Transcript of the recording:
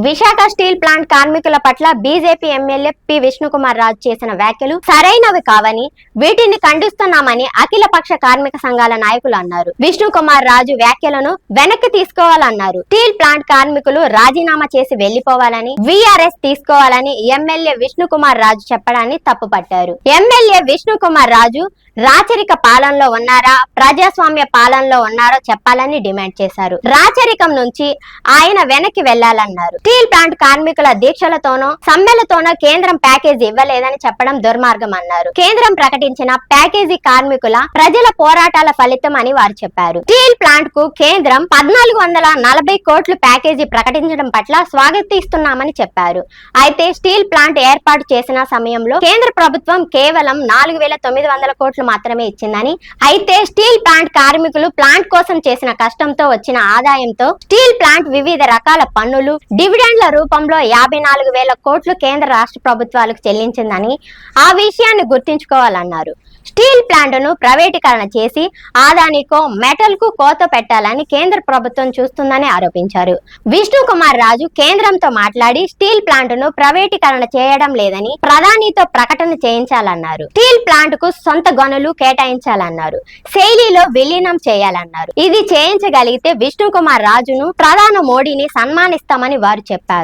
Visakha steel plant కార్మికుల పట్ల BJP MLA P Vishnukumar Raju చేసిన వ్యాఖ్యలు సరైనవి కావని, వీటిని ఖండిస్తున్నామని అఖిలపక్ష కార్మిక సంఘాల నాయకులు అన్నారు. విష్ణుకుమార్ రాజు వ్యాఖ్యలను వెనక్కి తీసుకోవాలన్నారు. స్టీల్ ప్లాంట్ కార్మికులు రాజీనామా చేసి వెళ్లిపోవాలని, వీఆర్ఎస్ తీసుకోవాలని ఎమ్మెల్యే విష్ణుకుమార్ రాజు చెప్పడాన్ని తప్పుపట్టారు. ఎమ్మెల్యే విష్ణుకుమార్ రాజు రాచరిక పాలనలో ఉన్నారా, ప్రజాస్వామ్య పాలనలో ఉన్నారో చెప్పాలని డిమాండ్ చేశారు. రాచరికం నుంచి ఆయన వెనక్కి వెళ్లాలన్నారు. స్టీల్ ప్లాంట్ కార్మికుల దీక్షలతోనో సమ్మెలతోనో కేంద్రం ప్యాకేజీ ఇవ్వలేదని చెప్పడం దుర్మార్గం అన్నారు. కేంద్రం ప్రకటించిన ప్యాకేజీ కార్మికుల ప్రజల పోరాటాల ఫలితం అని వారు చెప్పారు. స్టీల్ ప్లాంట్ కు కేంద్రం 1440 కోట్లు ప్యాకేజీ ప్రకటించడం పట్ల స్వాగతిస్తున్నామని చెప్పారు. అయితే స్టీల్ ప్లాంట్ ఏర్పాటు చేసిన సమయంలో కేంద్ర ప్రభుత్వం కేవలం 4900 కోట్లు మాత్రమే ఇచ్చిందని, అయితే స్టీల్ ప్లాంట్ కార్మికులు ప్లాంట్ కోసం చేసిన కష్టంతో వచ్చిన ఆదాయంతో స్టీల్ ప్లాంట్ వివిధ రకాల పన్నులు, డివిడెండ్ల రూపంలో 54,000 కోట్లు కేంద్ర రాష్ట్ర ప్రభుత్వాలకు చెల్లించిందని, ఆ విషయాన్ని గుర్తుంచుకోవాలన్నారు. స్టీల్ ప్లాంట్ ను ప్రైవేటీకరణ చేసి ఆదానికో మెటల్ కు కోత పెట్టాలని కేంద్ర ప్రభుత్వం చూస్తుందని ఆరోపించారు. విష్ణుకుమార్ రాజు కేంద్రంతో మాట్లాడి స్టీల్ ప్లాంట్ ను ప్రైవేటీకరణ చేయడం లేదని ప్రధానితో ప్రకటన చేయించాలన్నారు. స్టీల్ ప్లాంట్ కు సొంత గనులు కేటాయించాలన్నారు. శైలిలో విలీనం చేయాలన్నారు. ఇది చేయించగలిగితే విష్ణుకుమార్ రాజును ప్రధాని మోడీని సన్మానిస్తామని వారు చెప్పారు.